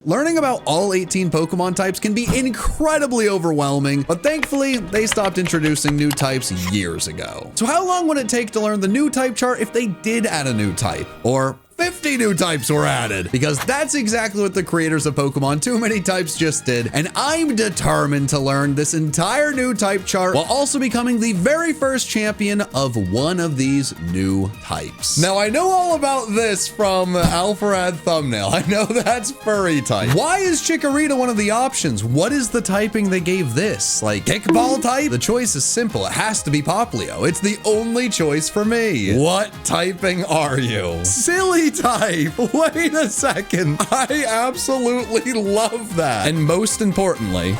Learning about all 18 Pokemon types can be incredibly overwhelming, but thankfully, they stopped introducing new types years ago. So how long would it take to learn the new type chart if they did add a new type? Or 50 new types were added, because that's exactly what the creators of Pokemon Too Many Types just did, and I'm determined to learn this entire new type chart while also becoming the very first champion of one of these new types. Now, I know all about this from Alpharad thumbnail. I know that's furry type. Why is Chikorita one of the options? What is the typing they gave this? Like kickball type? The choice is simple. It has to be Poplio. It's the only choice for me. What typing are you? Silly type. Wait a second. I absolutely love that. And most importantly,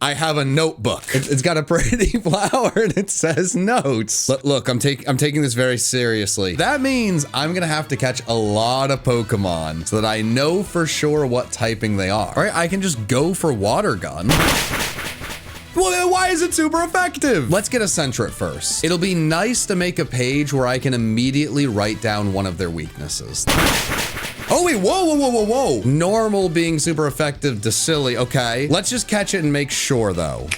I have a notebook. It's got a pretty flower and it says notes. Look, I'm taking this very seriously. That means I'm gonna have to catch a lot of Pokemon so that I know for sure what typing they are. All right, I can just go for Water Gun. Well, then why is it super effective? Let's get a Sentret first. It'll be nice to make a page where I can immediately write down one of their weaknesses. Oh wait, whoa. Normal being super effective to silly, okay. Let's just catch it and make sure though.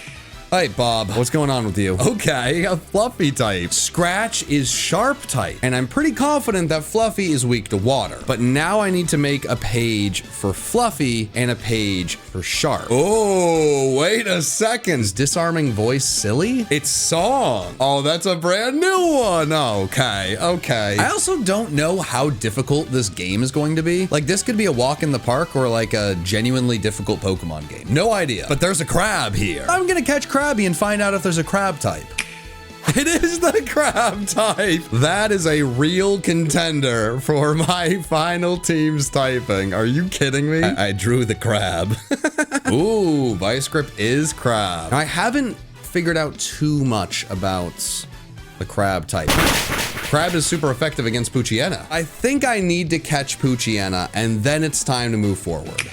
Hey, Bob, what's going on with you? Okay, a Fluffy type. Scratch is Sharp type, and I'm pretty confident that Fluffy is weak to water. But now I need to make a page for Fluffy and a page for Sharp. Oh, wait a second. Is Disarming Voice silly? It's Song. Oh, that's a brand new one. Okay. I also don't know how difficult this game is going to be. Like, this could be a walk in the park or like a genuinely difficult Pokemon game. No idea. But there's a crab here. I'm gonna catch Krabby and find out if there's a crab type. It is the crab type. That is a real contender for my final team's typing. Are you kidding me? I drew the crab. Ooh, Vice Grip is crab. Now, I haven't figured out too much about the crab type. Crab is super effective against Poochyena. I think I need to catch Poochyena and then it's time to move forward.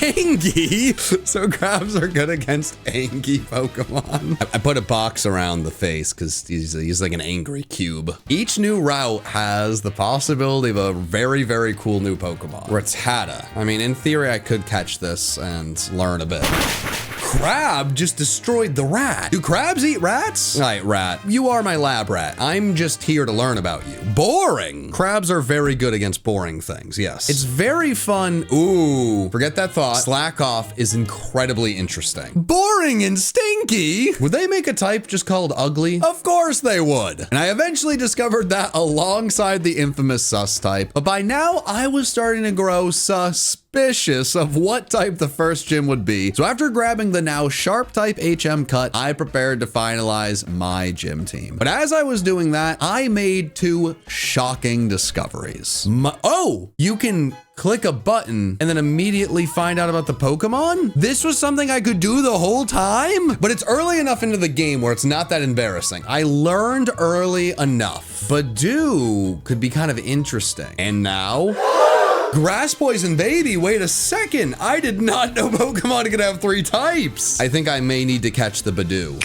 Angie? So crabs are good against Angie Pokemon. I put a box around the face because he's like an angry cube. Each new route has the possibility of a very, very cool new Pokemon. Rattata. I mean, in theory, I could catch this and learn a bit. Crab just destroyed the rat. Do crabs eat rats? All right, rat. You are my lab rat. I'm just here to learn about you. Boring. Crabs are very good against boring things, yes. It's very fun. Ooh, forget that thought. Slack Off is incredibly interesting. Boring and stinky? Would they make a type just called ugly? Of course they would. And I eventually discovered that alongside the infamous Sus type. But by now, I was starting to grow suspicious of what type the first gym would be. So after grabbing the now Sharp type HM cut, I prepared to finalize my gym team. But as I was doing that, I made two shocking discoveries. You can click a button and then immediately find out about the Pokemon? This was something I could do the whole time? But it's early enough into the game where it's not that embarrassing. I learned early enough. Badoo could be kind of interesting. And now? Grass Poison Baby, wait a second. I did not know Pokemon could have 3 types. I think I may need to catch the Badoo.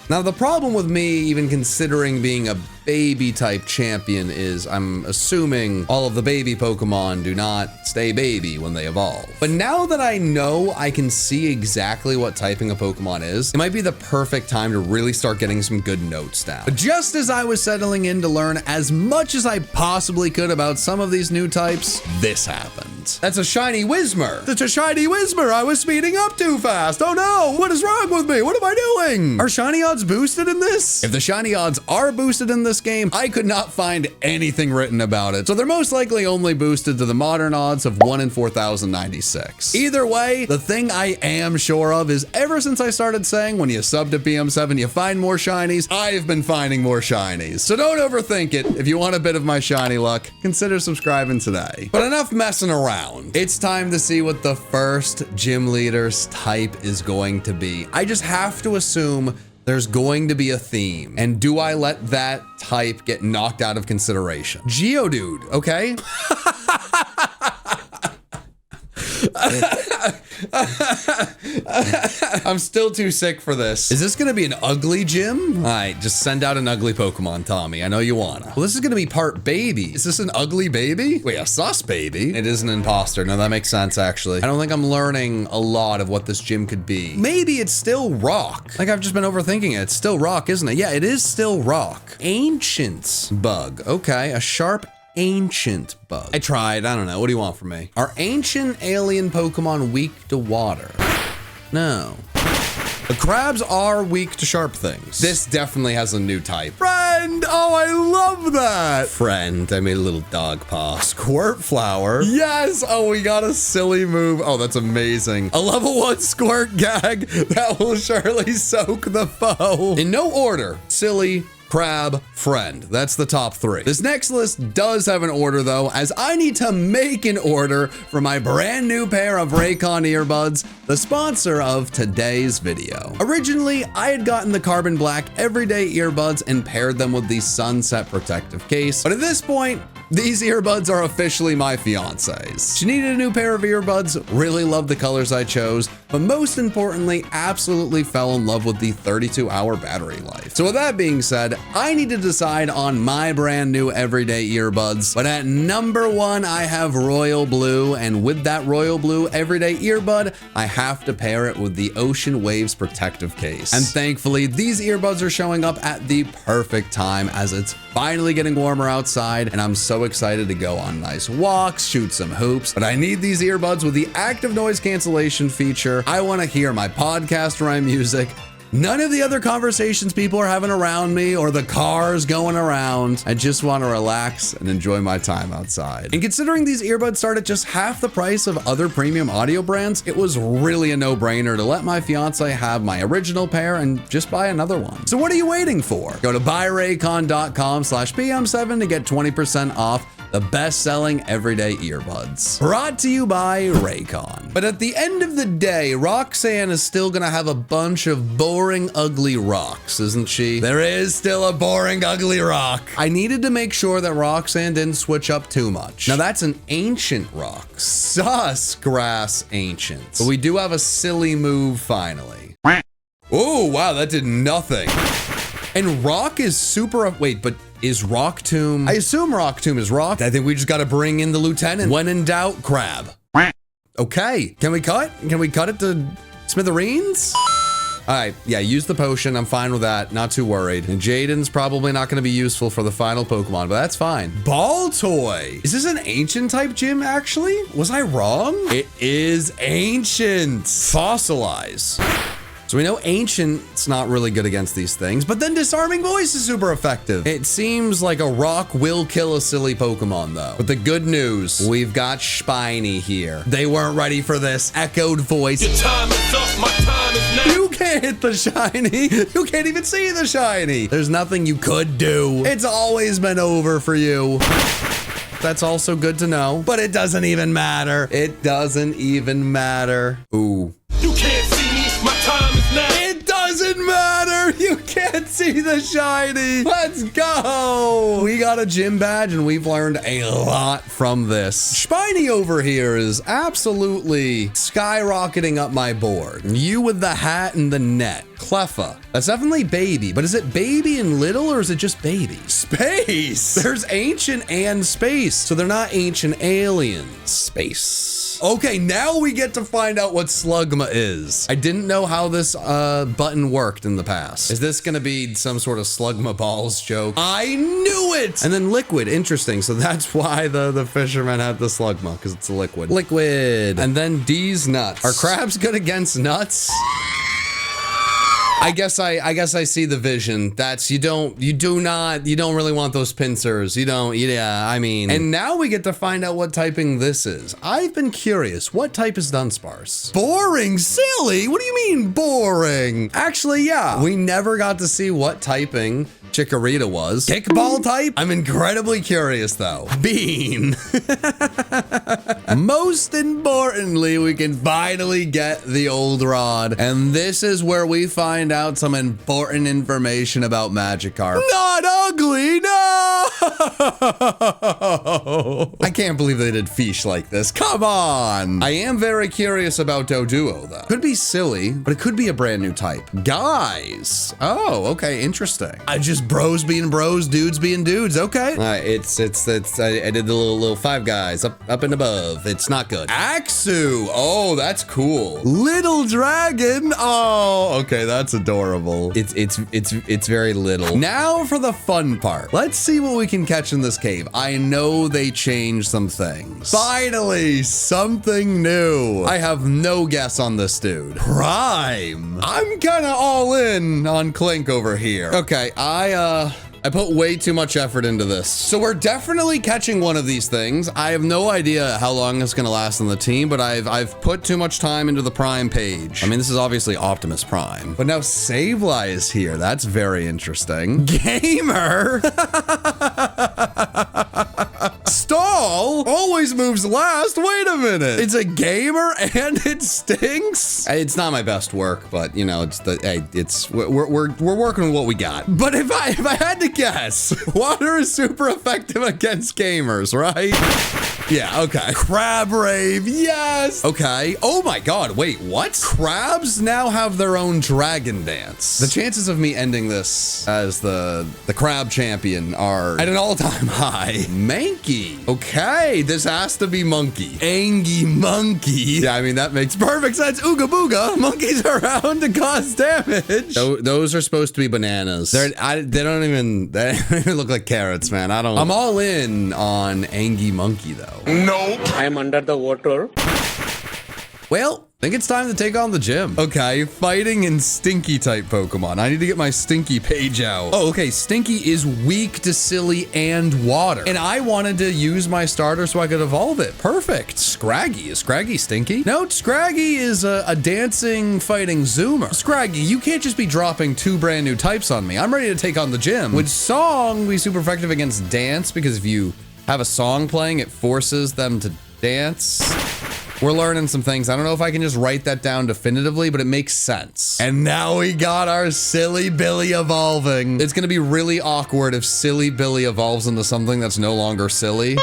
Now, the problem with me even considering being a baby type champion is I'm assuming all of the baby Pokemon do not stay baby when they evolve. But now that I know I can see exactly what typing a Pokemon is, it might be the perfect time to really start getting some good notes down. But just as I was settling in to learn as much as I possibly could about some of these new types, this happened. That's a shiny Whismur. That's a shiny Whismur. I was speeding up too fast. Oh no, what is wrong with me? What am I doing? Are shiny odds boosted in this? If the shiny odds are boosted in this game, I could not find anything written about it. So they're most likely only boosted to the modern odds of 1 in 4,096. Either way, the thing I am sure of is ever since I started saying when you sub to PM7, you find more shinies, I've been finding more shinies. So don't overthink it. If you want a bit of my shiny luck, consider subscribing today. But enough messing around. It's time to see what the first gym leader's type is going to be. I just have to assume there's going to be a theme. And do I let that type get knocked out of consideration? Geodude, okay? I'm still too sick for this. Is this gonna be an ugly gym? All right, just send out an ugly Pokemon, Tommy. I know you wanna. Well, this is gonna be part baby. Is this an ugly baby? Wait, a sus baby? It is an imposter. No, that makes sense, actually. I don't think I'm learning a lot of what this gym could be. Maybe it's still rock. Like, I've just been overthinking it. It's still rock, isn't it? Yeah, it is still rock. Ancient bug. Okay, a sharp ancient bug. I tried. I don't know. What do you want from me? Are ancient alien Pokemon weak to water? No. The crabs are weak to sharp things. This definitely has a new type. Friend! Oh, I love that! Friend, I made a little dog paw. Squirt flower. Yes! Oh, we got a silly move. Oh, that's amazing. A level 1 squirt gag that will surely soak the foe. In no order. Silly, crab, friend. That's the top 3. This next list does have an order though, as I need to make an order for my brand new pair of Raycon earbuds, the sponsor of today's video. Originally, I had gotten the carbon black everyday earbuds and paired them with the sunset protective case, but at this point, these earbuds are officially my fiance's. She needed a new pair of earbuds, really loved the colors I chose, but most importantly, absolutely fell in love with the 32-hour battery life. So with that being said, I need to decide on my brand new everyday earbuds, but at number 1, I have royal blue, and with that royal blue everyday earbud, I have to pair it with the Ocean Waves protective case. And thankfully, these earbuds are showing up at the perfect time as it's finally getting warmer outside, and I'm so excited to go on nice walks, shoot some hoops, but I need these earbuds with the active noise cancellation feature. I want to hear my podcast or my music. None of the other conversations people are having around me or the cars going around. I just want to relax and enjoy my time outside. And considering these earbuds start at just half the price of other premium audio brands, it was really a no-brainer to let my fiance have my original pair and just buy another one. So what are you waiting for? Go to buyraycon.com/PM7 to get 20% off the best-selling everyday earbuds. Brought to you by Raycon. But at the end of the day, Roxanne is still gonna have a bunch of boring, ugly rocks, isn't she? There is still a boring, ugly rock. I needed to make sure that Roxanne didn't switch up too much. Now that's an ancient rock. Sus grass ancient. But we do have a silly move finally. Oh, wow, that did nothing. And rock is super, wait, but is Rock Tomb? I assume Rock Tomb is rock. I think we just gotta bring in the lieutenant. When in doubt, crab. Okay, can we cut? Can we cut it to smithereens? All right, yeah, use the potion. I'm fine with that. Not too worried. And Jaden's probably not gonna be useful for the final Pokemon, but that's fine. Ball toy. Is this an ancient type gym, actually? Was I wrong? It is ancient. Fossilize. So we know Ancient's not really good against these things, but then Disarming Voice is super effective. It seems like a rock will kill a silly Pokemon though. But the good news, we've got Spiny here. They weren't ready for this. Echoed Voice. Your time is up, my time is now. You can't hit the shiny. You can't even see the shiny. There's nothing you could do. It's always been over for you. That's also good to know, but it doesn't even matter. It doesn't even matter. Ooh. You can't see me, my time is now. It doesn't matter. You can't see the shiny. Let's go. We got a gym badge and we've learned a lot from this. Spiny over here is absolutely skyrocketing up my board. You with the hat and the net. Cleffa. That's definitely baby, but is it baby and little or is it just baby? Space. There's ancient and space. So they're not ancient aliens. Space. Okay, now we get to find out what Slugma is. I didn't know how this button worked in the past. Is this gonna be some sort of Slugma balls joke? I knew it! And then liquid, interesting. So that's why the fisherman had the Slugma, because it's a liquid. Liquid. And then D's nuts. Are crabs good against nuts? I guess I see the vision. That's, you don't really want those pincers. Yeah, I mean. And now we get to find out what typing this is. I've been curious, what type is Dunsparce? Boring, silly? What do you mean boring? Actually, yeah, we never got to see what typing Chikorita was. Kickball type? I'm incredibly curious though. Bean. Most importantly, we can finally get the old rod. And this is where we find out some important information about Magikarp. Not ugly, no! I can't believe they did Fish like this. Come on. I am very curious about Doduo though. Could be silly, but it could be a brand new type. Guys. Oh, okay, interesting. I just bros being bros, dudes being dudes. Okay. I did the little Five Guys up and above. It's not good. Axu. Oh, that's cool. Little dragon. Oh, okay, that's adorable. It's very little. Now for the fun part. Let's see what we can catch in this cave. I know they changed some things. Finally, something new. I have no guess on this dude. Prime. I'm kind of all in on Clink over here. Okay, I put way too much effort into this. So we're definitely catching one of these things. I have no idea how long it's gonna last on the team, but I've put too much time into the Prime page. I mean, this is obviously Optimus Prime, but now Sableye is here. That's very interesting. Gamer. Stall always moves last. Wait a minute. It's a gamer and it stinks. It's not my best work, but you know, we're working with what we got. But if I had to guess, water is super effective against gamers, right? Yeah, okay. Crab Rave, yes. Okay. Oh my God, wait, what? Crabs now have their own dragon dance. The chances of me ending this as the crab champion are at an all-time high. Mankey. Okay, this has to be Monkey. Angie Monkey. Yeah, I mean, that makes perfect sense. Ooga booga. Monkeys are around to cause damage. Those are supposed to be bananas. They don't even look like carrots, man. I'm all in on Angie Monkey, though. Nope. I'm under the water. Well, I think it's time to take on the gym. Okay, fighting in Stinky type Pokemon. I need to get my Stinky page out. Oh, okay, Stinky is weak to Silly and Water. And I wanted to use my starter so I could evolve it. Perfect. Scraggy. Is Scraggy Stinky? No, Scraggy is a dancing fighting Zoomer. Scraggy, you can't just be dropping 2 brand new types on me. I'm ready to take on the gym. Would Song be super effective against Dance? Because if you have a song playing, it forces them to dance. We're learning some things. I don't know if I can just write that down definitively, but it makes sense. And now we got our Silly Billy evolving. It's gonna be really awkward if Silly Billy evolves into something that's no longer silly.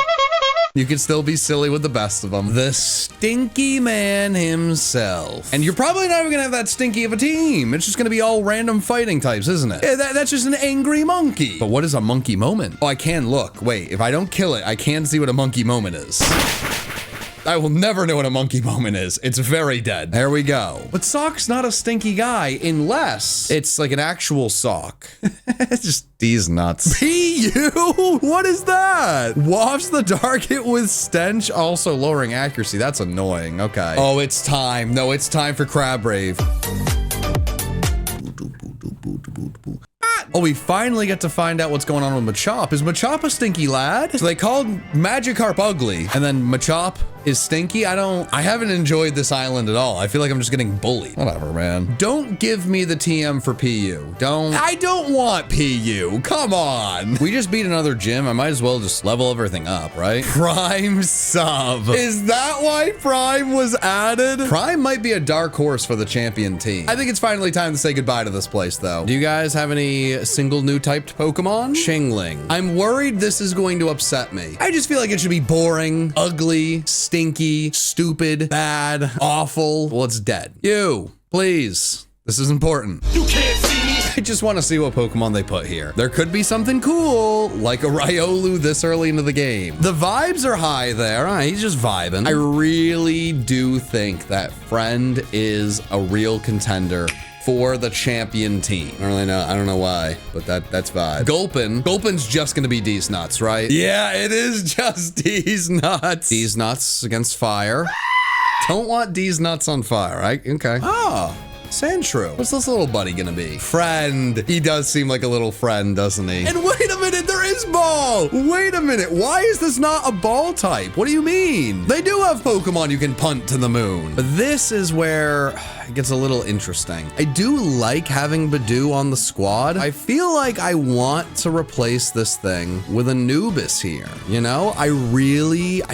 You can still be silly with the best of them. The Stinky Man himself. And you're probably not even gonna have that stinky of a team. It's just gonna be all random fighting types, isn't it? Yeah, that's just an angry monkey. But what is a monkey moment? Oh, I can look. Wait, if I don't kill it, I can see what a monkey moment is. I will never know what a monkey moment is. It's very dead. There we go. But Sock's not a stinky guy unless it's like an actual sock. It's just these nuts. PU? What is that? Wafts the target with stench, also lowering accuracy. That's annoying. Okay. Oh, it's time. No, it's time for Crab Rave. Oh, we finally get to find out what's going on with Machop. Is Machop a stinky lad? So they called Magikarp ugly, and then Machop is stinky. I haven't enjoyed this island at all. I feel like I'm just getting bullied. Whatever, man. Don't give me the TM for PU. I don't want PU. Come on. We just beat another gym. I might as well just level everything up, right? Prime sub. Is that why Prime was added? Prime might be a dark horse for the champion team. I think it's finally time to say goodbye to this place, though. Do you guys have any single new typed Pokemon? Chingling. I'm worried this is going to upset me. I just feel like it should be boring, ugly, stinky, stupid, bad, awful. Well, it's dead. You, please. This is important. You can't see me. I just want to see what Pokemon they put here. There could be something cool, like a Riolu this early into the game. The vibes are high there. He's just vibing. I really do think that Friend is a real contender for the champion team. I don't really know. I don't know why, but that's vibe. Gulpin's just gonna be D's nuts, right? Yeah, it is just D's nuts. D's nuts against fire. Don't want D's nuts on fire, right? Okay. Oh, Sandshrew. What's this little buddy gonna be? Friend. He does seem like a little friend, doesn't he? And wait a minute, there is tennis ball. Wait a minute. Why is this not a ball type? What do you mean? They do have Pokemon you can punt to the moon. But this is where it gets a little interesting. I do like having Badoo on the squad. I feel like I want to replace this thing with Anubis here. You know, I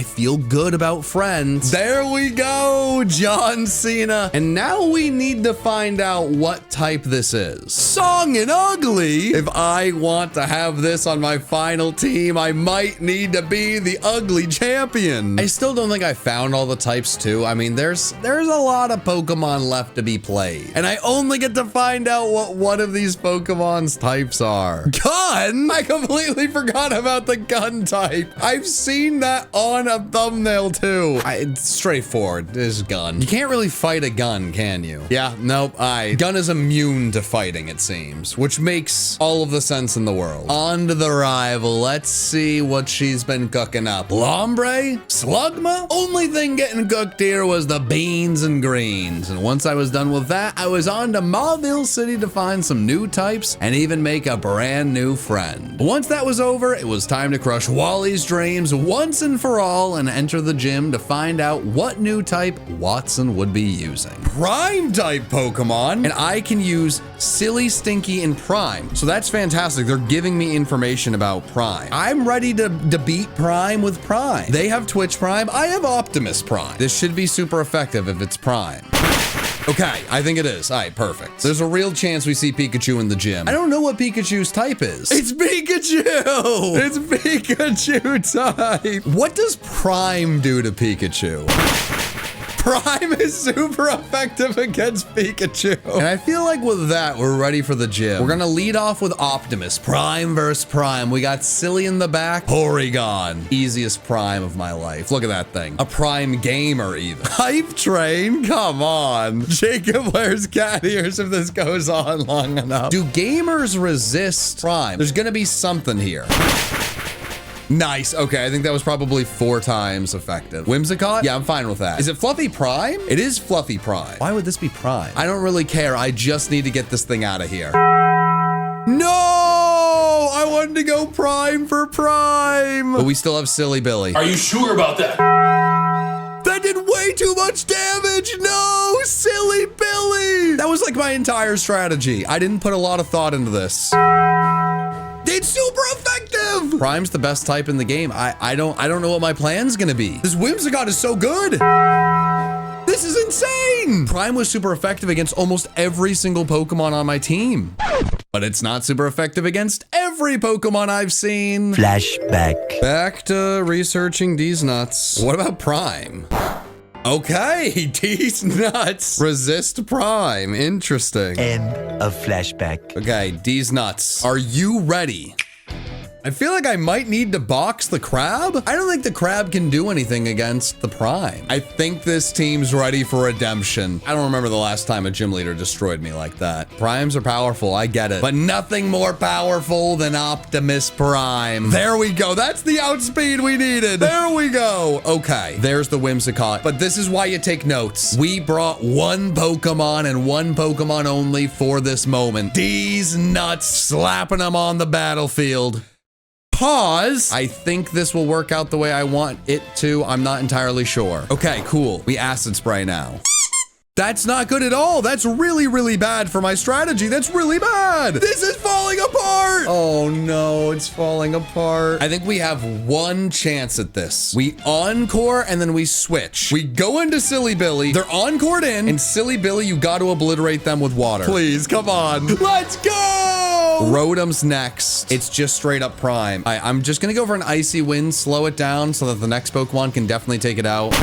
feel good about friends. There we go, John Cena. And now we need to find out what type this is. Song and Ugly. If I want to have this on my final team, I might need to be the ugly champion. I still don't think I found all the types too. I mean, there's a lot of Pokemon left to be played. And I only get to find out what one of these Pokemon's types are. Gun? I completely forgot about the gun type. I've seen that on a thumbnail too. It's straightforward. This gun. You can't really fight a gun, can you? Yeah, nope. Gun is immune to fighting, it seems, which makes all of the sense in the world. On to the rival. Let's see what she's been cooking up. Lombre? Slugma? Only thing getting cooked here was the beans and greens. And once I was done with that, I was on to Mauville City to find some new types and even make a brand new friend. Once that was over, it was time to crush Wally's dreams once and for all and enter the gym to find out what new type Watson would be using. Prime type Pokemon, and I can use Silly, Stinky, and Prime. So that's fantastic. They're giving me information about Prime. I'm ready to beat Prime with Prime. They have Twitch Prime. I have Optimus Prime. This should be super effective if it's Prime. Okay, I think it is. All right, perfect. There's a real chance we see Pikachu in the gym. I don't know what Pikachu's type is. It's Pikachu! It's Pikachu type. What does Prime do to Pikachu? Prime is super effective against Pikachu. And I feel like with that, we're ready for the gym. We're gonna lead off with Optimus. Prime versus Prime. We got Silly in the back. Porygon. Easiest Prime of my life. Look at that thing. A Prime gamer even. Hype Train? Come on. Jacob wears cat ears if this goes on long enough. Do gamers resist Prime? There's gonna be something here. Nice. Okay, I think that was probably 4 times effective. Whimsicott? Yeah, I'm fine with that. Is it Fluffy Prime? It is Fluffy Prime. Why would this be Prime? I don't really care. I just need to get this thing out of here. No! I wanted to go Prime for Prime. But we still have Silly Billy. Are you sure about that? That did way too much damage. No, Silly Billy. That was like my entire strategy. I didn't put a lot of thought into this. It's super effective. Prime's the best type in the game. I don't know what my plan's gonna be. This Whimsicott is so good. This is insane. Prime was super effective against almost every single Pokemon on my team. But it's not super effective against every Pokemon I've seen. Flashback. Back to researching these nuts. What about Prime? Okay, these nuts resist Prime. Interesting. End of flashback. Okay, these nuts. Are you ready? I feel like I might need to box the crab. I don't think the crab can do anything against the Prime. I think this team's ready for redemption. I don't remember the last time a gym leader destroyed me like that. Primes are powerful, I get it. But nothing more powerful than Optimus Prime. There we go. That's the outspeed we needed. There we go. Okay, there's the Whimsicott. But this is why you take notes. We brought one Pokemon and one Pokemon only for this moment. These nuts, slapping them on the battlefield. Pause. I think this will work out the way I want it to. I'm not entirely sure. Okay, cool. We acid spray now. That's not good at all. That's really, really bad for my strategy. That's really bad. This is falling apart. Oh no, it's falling apart. I think we have one chance at this. We encore and then we switch. We go into Silly Billy. They're encored in, and Silly Billy, you got to obliterate them with water. Please, come on. Let's go. Rotom's next. It's just straight up Prime. I'm just gonna go for an Icy Wind, slow it down so that the next Pokemon can definitely take it out.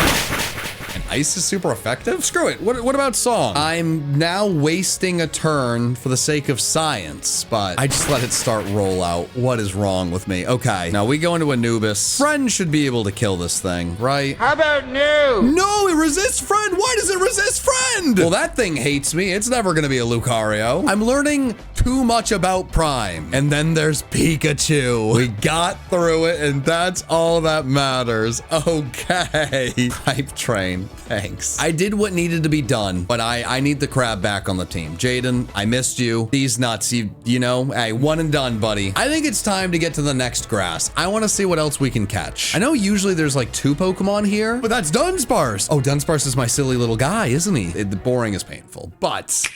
And ice is super effective? Screw it. What about Song? I'm now wasting a turn for the sake of science, but I just let it start roll out. What is wrong with me? Okay, now we go into Anubis. Friend should be able to kill this thing, right? How about new? No, it resists Friend. Why does it resist Friend? Well, that thing hates me. It's never gonna be a Lucario. I'm learning too much about Prime. And then there's Pikachu. We got through it, and that's all that matters. Okay. Hype Train. Thanks. I did what needed to be done, but I need the crab back on the team. Jaden, I missed you. These nuts, you know, hey, one and done, buddy. I think it's time to get to the next grass. I want to see what else we can catch. I know usually there's like 2 Pokemon here, but that's Dunsparce. Oh, Dunsparce is my silly little guy, isn't he? The boring is painful, but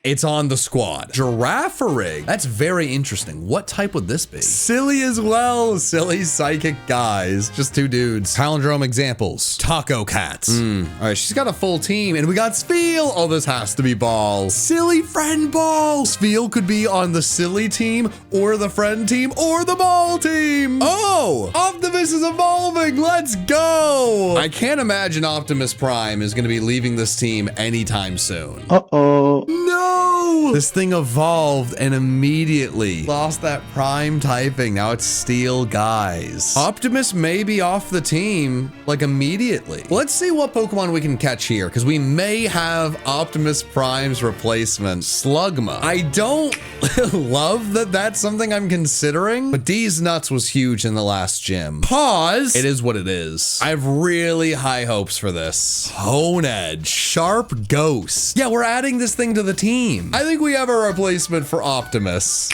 it's on the squad. Giraffarig. That's very interesting. What type would this be? Silly as well. Silly psychic guys. Just 2 dudes. Palindrome examples. Taco cats. All right, she's got a full team and we got Spheal. Oh, this has to be Ball. Silly friend Ball. Spheal could be on the silly team or the friend team or the Ball team. Oh, Optimus is evolving. Let's go. I can't imagine Optimus Prime is going to be leaving this team anytime soon. Uh-oh. No! This thing evolved and immediately lost that prime typing. Now it's Steel Guys. Optimus may be off the team like immediately. Let's see what Pokemon we can catch here because we may have Optimus Prime's replacement, Slugma. I don't love that that's something I'm considering, but D's Nuts was huge in the last gym. Pause. It is what it is. I have really high hopes for this. Hone Edge, Sharp Ghost. Yeah, we're adding this thing to the team. I think we have a replacement for Optimus.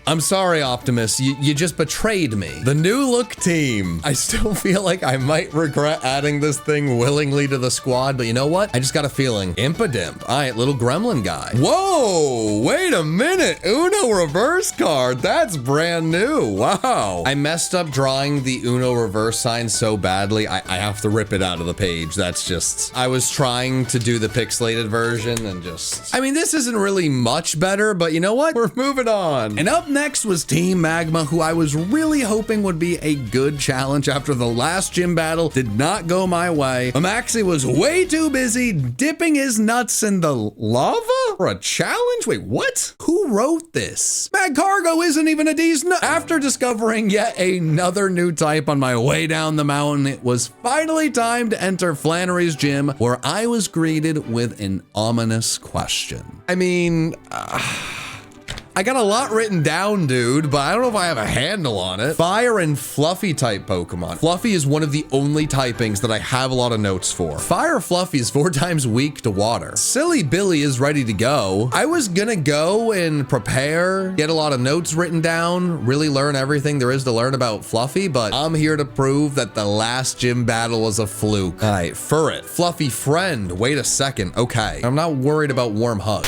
I'm sorry, Optimus, you just betrayed me. The new look team. I still feel like I might regret adding this thing willingly to the squad, but you know what? I just got a feeling. Impidimp. All right, little gremlin guy. Whoa, wait a minute. Uno reverse card. That's brand new. Wow. I messed up drawing the Uno reverse sign so badly, I have to rip it out of the page. That's just, I was trying to do the pixelated version and just, I mean, this isn't really much better, but you know what? We're moving on. And up next was Team Magma, who I was really hoping would be a good challenge after the last gym battle did not go my way. Amaxi was way too busy dipping his nuts in the lava for a challenge? Wait, what? Who wrote this? Magcargo isn't even a D's nut. After discovering yet another new type on my way down the mountain, it was finally time to enter Flannery's gym, where I was greeted with an ominous question. I mean, I got a lot written down, dude, but I don't know if I have a handle on it. Fire and Fluffy type Pokemon. Fluffy is one of the only typings that I have a lot of notes for. Fire Fluffy is 4 times weak to water. Silly Billy is ready to go. I was gonna go and prepare, get a lot of notes written down, really learn everything there is to learn about Fluffy, but I'm here to prove that the last gym battle was a fluke. All right, Furret. Fluffy friend. Wait a second. Okay. I'm not worried about Warm Hug.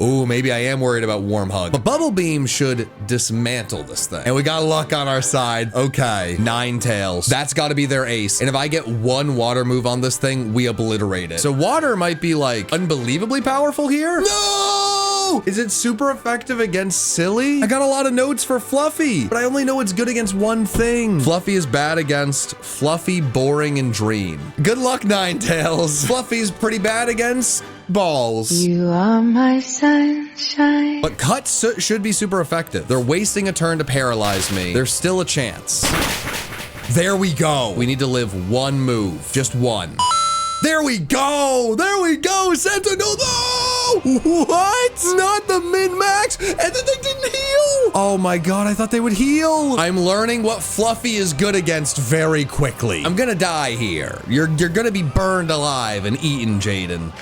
Ooh, maybe I am worried about Warm Hug. But Bubble Beam should dismantle this thing. And we got luck on our side. Okay, Ninetales. That's got to be their ace. And if I get 1 water move on this thing, we obliterate it. So water might be like unbelievably powerful here. No! Is it super effective against Silly? I got a lot of notes for Fluffy, but I only know it's good against one thing. Fluffy is bad against Fluffy, Boring, and Dream. Good luck, Ninetales. Fluffy's pretty bad against Balls. You are my sunshine. But Cut should be super effective. They're wasting a turn to paralyze me. There's still a chance. There we go. We need to live 1 move. Just 1. There we go. There we go. Sentinel. No! What? Not the min-max. And then they didn't heal. Oh my God. I thought they would heal. I'm learning what Fluffy is good against very quickly. I'm gonna die here. You're gonna be burned alive and eaten, Jaden.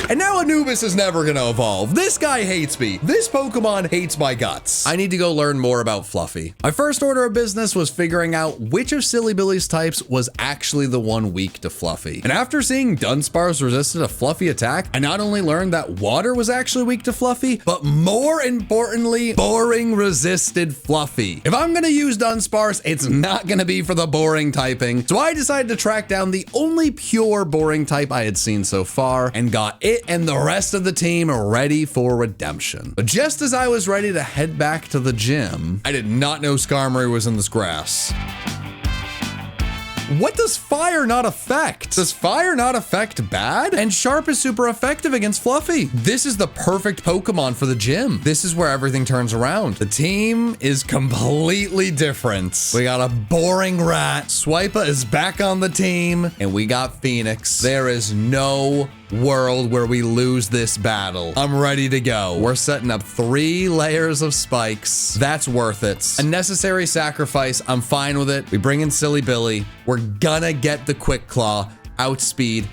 And now Anubis is never gonna evolve. This guy hates me. This Pokemon hates my guts. I need to go learn more about Fluffy. My first order of business was figuring out which of Silly Billy's types was actually the one weak to Fluffy. And after seeing Dunsparce resisted a Fluffy attack, I not only learned that water was actually weak to Fluffy, but more importantly, Boring resisted Fluffy. If I'm gonna use Dunsparce, it's not gonna be for the Boring typing. So I decided to track down the only pure Boring type I had seen so far and got it and the rest of the team are ready for redemption. But just as I was ready to head back to the gym, I did not know Skarmory was in this grass. What does fire not affect? Does fire not affect bad? And Sharp is super effective against Fluffy. This is the perfect Pokemon for the gym. This is where everything turns around. The team is completely different. We got a Boring rat. Swipa is back on the team. And we got Phoenix. There is no world where we lose this battle. I'm ready to go. We're setting up 3 layers of spikes. That's worth it. A necessary sacrifice. I'm fine with it. We bring in Silly Billy. We're gonna get the Quick Claw. Outspeed.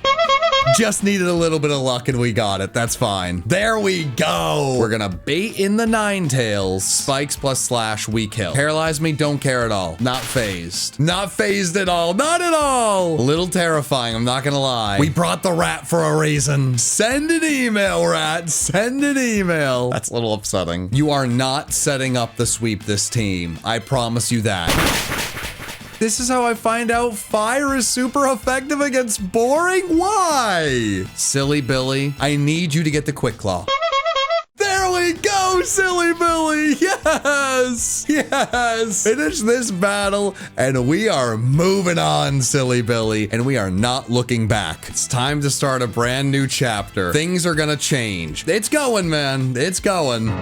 Just needed a little bit of luck and we got it. That's fine. There we go. We're gonna bait in the Ninetales. Spikes plus slash, we kill. Paralyze me, don't care at all. Not phased. Not phased at all. Not at all. A little terrifying, I'm not gonna lie. We brought the rat for a reason. Send an email, rat. Send an email. That's a little upsetting. You are not setting up the sweep this team. I promise you that. This is how I find out fire is super effective against boring? Why? Silly Billy, I need you to get the quick claw. There we go, Silly Billy. Yes. Yes. Finish this battle and we are moving on, Silly Billy. And we are not looking back. It's time to start a brand new chapter. Things are gonna change. It's going, man. It's going.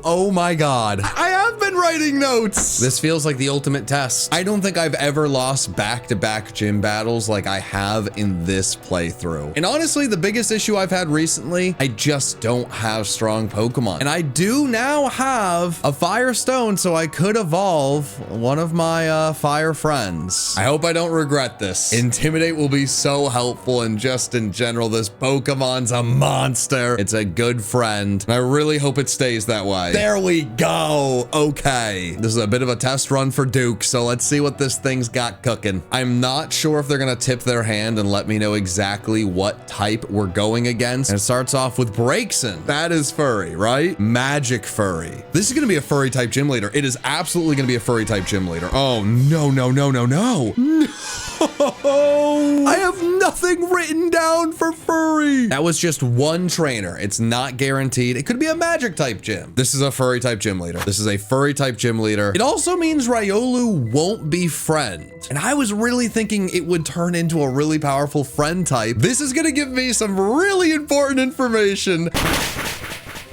Oh my God. I have been writing notes. This feels like the ultimate test. I don't think I've ever lost back-to-back gym battles like I have in this playthrough. And honestly, the biggest issue I've had recently, I just don't have strong Pokemon. And I do now have a Fire Stone, so I could evolve one of my fire friends. I hope I don't regret this. Intimidate will be so helpful, and just in general, this Pokemon's a monster. It's a good friend, and I really hope it stays that way. There we go. Okay. This is a bit of a test run for Duke, so let's see what this thing's got cooking. I'm not sure if they're gonna tip their hand and let me know exactly what type we're going against. And it starts off with Braixen. That is furry, right? Magic furry. This is gonna be a furry type gym leader. It is absolutely gonna be a furry type gym leader. Oh, no, no, no, no, no. No. I have nothing written down for furry. That was just one trainer. It's not guaranteed. It could be a magic type gym. This is a furry type gym leader. This is a furry type gym leader. It also means Riolu won't be friend. And I was really thinking it would turn into a really powerful friend type. This is gonna give me some really important information.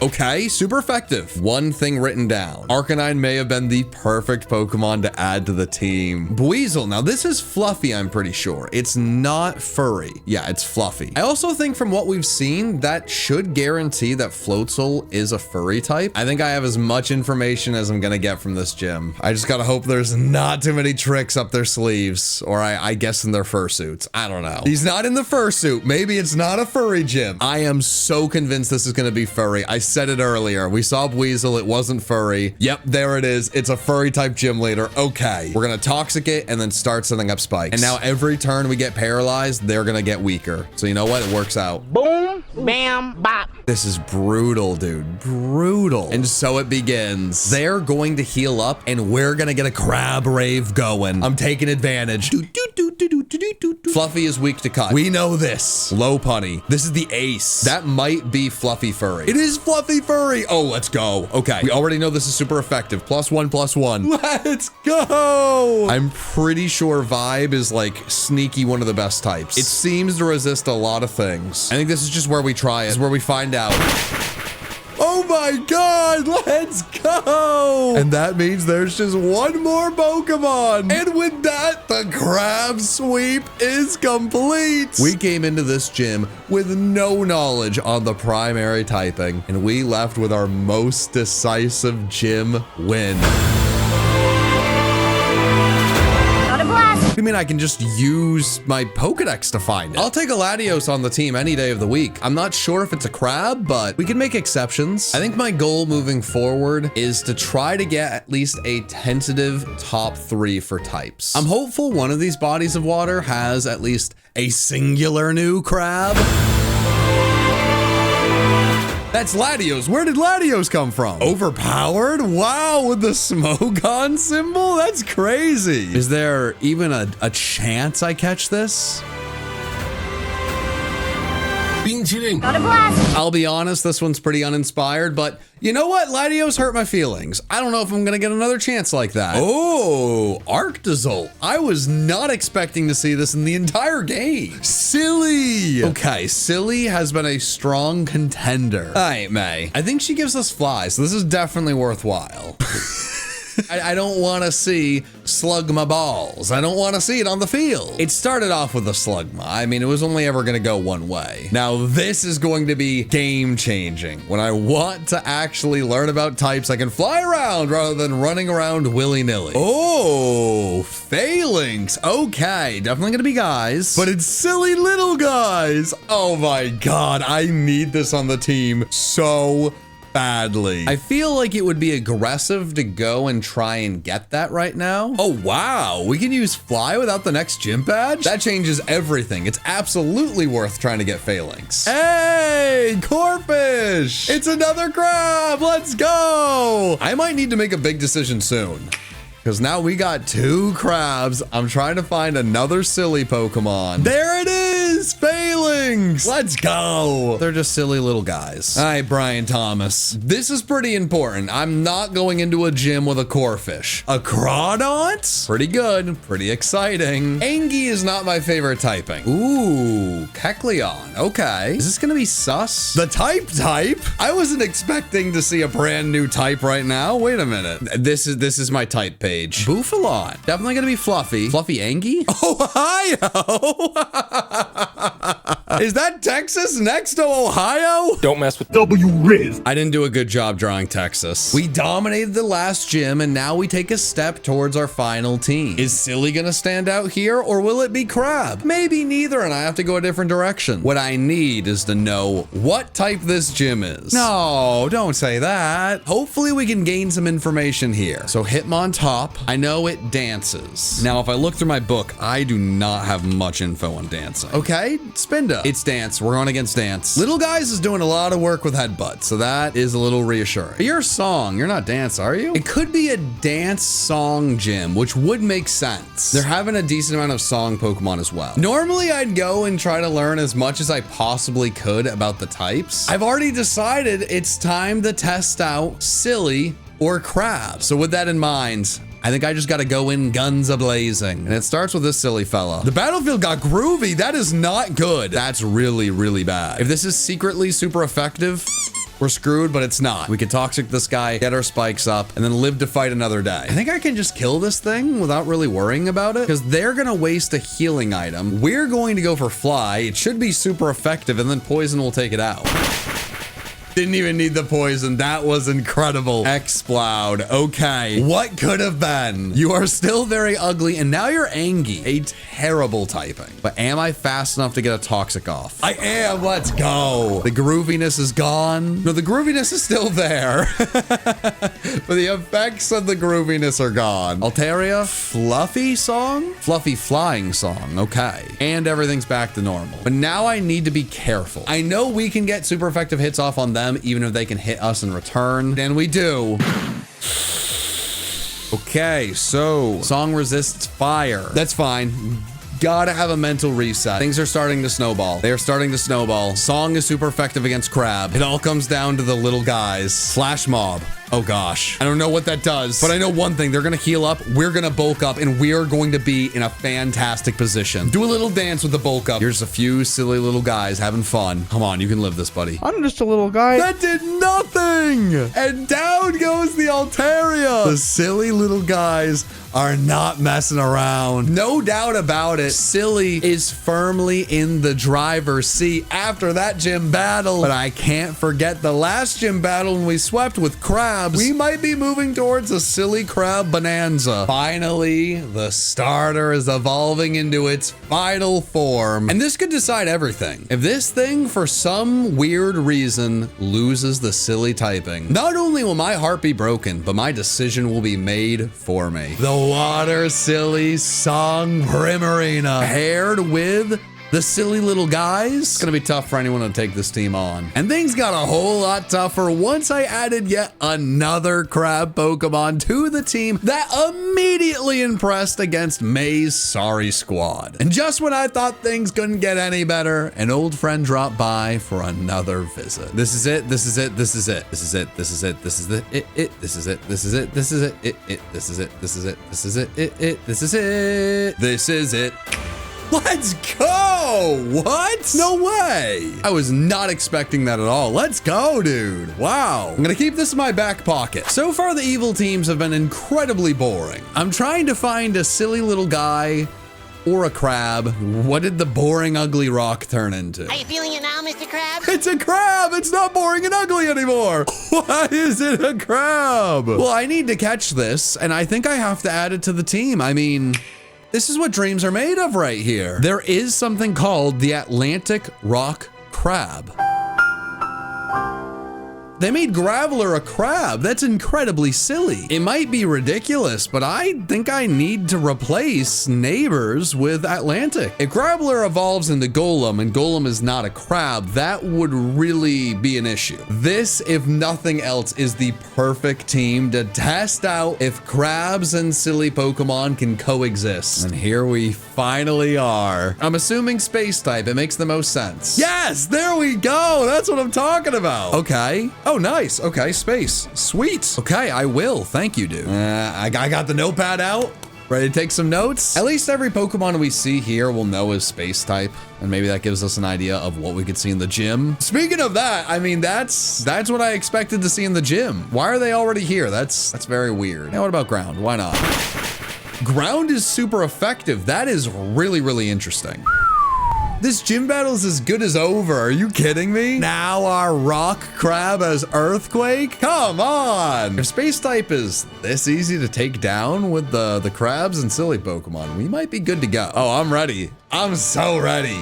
Okay, super effective. One thing written down. Arcanine may have been the perfect Pokemon to add to the team. Buizel, now this is fluffy, I'm pretty sure. It's not furry. Yeah, it's fluffy. I also think from what we've seen, that should guarantee that Floatzel is a furry type. I think I have as much information as I'm gonna get from this gym. I just gotta hope there's not too many tricks up their sleeves, or I guess in their fursuits. I don't know. He's not in the fursuit. Maybe it's not a furry gym. I am so convinced this is gonna be furry. I said it earlier. We saw Buizel. It wasn't furry. Yep, there it is. It's a furry type gym leader. Okay. We're going to Toxic it and then start setting up spikes. And now every turn we get paralyzed, they're going to get weaker. So you know what? It works out. Boom, bam, bop. This is brutal, dude. Brutal. And so it begins. They're going to heal up and we're going to get a crab rave going. I'm taking advantage. Fluffy is weak to cut. We know this. Low punny. This is the ace. That might be Fluffy Furry. It is Fluffy Furry. Oh, let's go. Okay. We already know this is super effective. +1/+1. Let's go. I'm pretty sure Vibe is like sneaky one of the best types. It seems to resist a lot of things. I think this is just where we try it. This is where we find out. Oh my God, let's go. And that means there's just one more Pokemon. And with that, the crab sweep is complete. We came into this gym with no knowledge on the primary typing, and we left with our most decisive gym win. I mean, I can just use my Pokedex to find it. I'll take a Latios on the team any day of the week. I'm not sure if it's a crab, but we can make exceptions. I think my goal moving forward is to try to get at least a tentative top 3 for types. I'm hopeful one of these bodies of water has at least a singular new crab. That's Latios. Where did Latios come from? Overpowered? Wow, with the Smogon symbol? That's crazy. Is there even a chance I catch this? Got a blast. I'll be honest, this one's pretty uninspired, but you know what? Latios hurt my feelings. I don't know if I'm gonna get another chance like that. Oh, Arctozolt. I was not expecting to see this in the entire game. Silly. Okay, Silly has been a strong contender. All right, May. I think she gives us flies, so this is definitely worthwhile. I don't want to see Slugma balls. I don't want to see it on the field. It started off with a Slugma. I mean, it was only ever going to go one way. Now, this is going to be game changing. When I want to actually learn about types, I can fly around rather than running around willy-nilly. Oh, Phalanx. Okay, definitely going to be guys, but it's silly little guys. Oh my God, I need this on the team so badly. I feel like it would be aggressive to go and try and get that right now. Oh, wow. We can use fly without the next gym badge? That changes everything. It's absolutely worth trying to get Phalanx. Hey, Corfish. It's another crab. Let's go. I might need to make a big decision soon, because now we got 2 crabs. I'm trying to find another silly Pokemon. There it is, Phalanx. Let's go. They're just silly little guys. All right, Brian Thomas. This is pretty important. I'm not going into a gym with a Corfish. A Crawdont? Pretty good. Pretty exciting. Angie is not my favorite typing. Ooh, Kecleon. Okay. Is this going to be sus? The type? I wasn't expecting to see a brand new type right now. Wait a minute. This is my type page. Bufalon. Definitely gonna be Fluffy. Fluffy Angie? Ohio! Is that Texas next to Ohio? Don't mess with W-Riz. I didn't do a good job drawing Texas. We dominated the last gym, and now we take a step towards our final team. Is Silly gonna stand out here, or will it be Crab? Maybe neither, and I have to go a different direction. What I need is to know what type this gym is. No, don't say that. Hopefully we can gain some information here. So Hitmontop. I know it dances. Now, if I look through my book, I do not have much info on dancing. Okay, Spinda. It's dance. We're on against dance. Little Guys is doing a lot of work with headbutt, so that is a little reassuring. But you're a song. You're not dance, are you? It could be a dance song gym, which would make sense. They're having a decent amount of song Pokemon as well. Normally, I'd go and try to learn as much as I possibly could about the types. I've already decided it's time to test out Silly or Crab. So with that in mind, I think I just got to go in guns a-blazing. And it starts with this silly fella. The battlefield got groovy. That is not good. That's really, really bad. If this is secretly super effective, we're screwed, but it's not. We can toxic this guy, get our spikes up, and then live to fight another day. I think I can just kill this thing without really worrying about it, because they're gonna waste a healing item. We're going to go for Fly. It should be super effective, and then Poison will take it out. Didn't even need the poison. That was incredible. Exploud. Okay. What could have been? You are still very ugly, and now you're Angie. A terrible typing. But am I fast enough to get a toxic off? I am. Let's go. The grooviness is gone. No, the grooviness is still there. But the effects of the grooviness are gone. Altaria, Fluffy song? Fluffy flying song. Okay. And everything's back to normal. But now I need to be careful. I know we can get super effective hits off on them, even if they can hit us in return. And we do. Okay, so song resists fire. That's fine. Gotta have a mental reset. Things are starting to snowball. They're starting to snowball. Song is super effective against Crab. It all comes down to the little guys. Flash Mob. Oh gosh. I don't know what that does, but I know one thing. They're gonna heal up, we're gonna bulk up, and we're going to be in a fantastic position. Do a little dance with the bulk up. Here's a few silly little guys having fun. Come on, you can live this, buddy. I'm just a little guy. That did nothing! And down goes the Altaria. The silly little guys are not messing around. No doubt about it. Silly is firmly in the driver's seat after that gym battle. But I can't forget the last gym battle when we swept with Crabs. We might be moving towards a Silly Crab bonanza. Finally, the starter is evolving into its final form. And this could decide everything. If this thing, for some weird reason, loses the Silly typing, not only will my heart be broken, but my decision will be made for me. The Water Silly Song Primarina paired with the silly little guys. It's gonna be tough for anyone to take this team on. And things got a whole lot tougher once I added yet another crab Pokemon to the team that immediately impressed against May's sorry squad. And just when I thought things couldn't get any better, an old friend dropped by for another visit. This is it, this is it, this is it, this is it, this is it, this is it, this is it, this is it, this is it, this is it, this is it, this is it, this is it, this is it. Let's go. What? No way. I was not expecting that at all. Let's go, dude. Wow. I'm gonna keep this in my back pocket. So far, the evil teams have been incredibly boring. I'm trying to find a silly little guy or a crab. What did the boring, ugly rock turn into? Are you feeling it now, Mr. Krabs? It's a crab. It's not boring and ugly anymore. Why is it a crab? Well, I need to catch this, and I think I have to add it to the team. I mean, this is what dreams are made of right here. There is something called the Atlantic rock crab. They made Graveler a crab. That's incredibly silly. It might be ridiculous, but I think I need to replace Neighbors with Atlantic. If Graveler evolves into Golem and Golem is not a crab, that would really be an issue. This, if nothing else, is the perfect team to test out if crabs and silly Pokemon can coexist. And here we finally are. I'm assuming space type. It makes the most sense. Yes, there we go. That's what I'm talking about. Okay. Oh, nice. Okay, space. Sweet. Okay, I will. Thank you, dude. I got the notepad out. Ready to take some notes? At least every Pokemon we see here will know is space type, and maybe that gives us an idea of what we could see in the gym. Speaking of that, I mean, that's what I expected to see in the gym. Why are they already here? That's very weird. Now, what about ground? Why not? Ground is super effective. That is really, really interesting. This gym battle is as good as over. Are you kidding me? Now our rock crab has earthquake? Come on. If space type is this easy to take down with the crabs and silly Pokemon, we might be good to go. Oh, I'm ready. I'm so ready.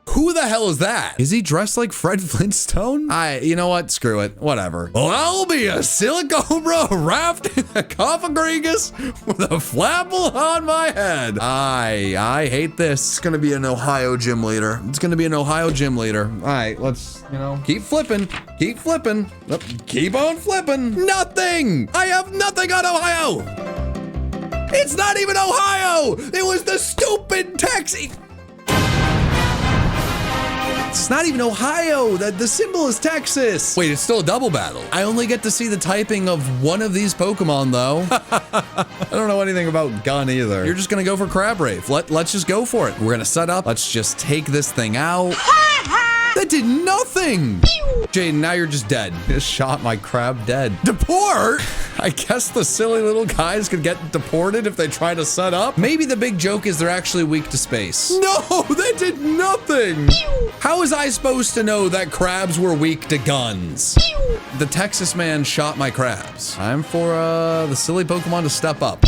Who the hell is that? Is he dressed like Fred Flintstone? You know what? Screw it. Whatever. Well, I'll be a Silicobra wrapped in a Cofagrigus with a flapple on my head. I hate this. It's gonna be an Ohio gym leader. It's gonna be an Ohio gym leader. All right, let's, keep flipping. Keep flipping. Keep on flipping. Nothing. I have nothing on Ohio. It's not even Ohio. It was the stupid taxi. It's not even Ohio. The symbol is Texas. Wait, it's still a double battle. I only get to see the typing of one of these Pokemon, though. I don't know anything about gun either. You're just gonna go for Crab Rave. Let's just go for it. We're gonna set up. Let's just take this thing out. That did nothing. Jaden, now you're just dead. Just shot my crab dead. Deport? I guess the silly little guys could get deported if they try to set up. Maybe the big joke is they're actually weak to space. No, they did nothing. How was I supposed to know that crabs were weak to guns? The Texas man shot my crabs. Time for the silly Pokemon to step up.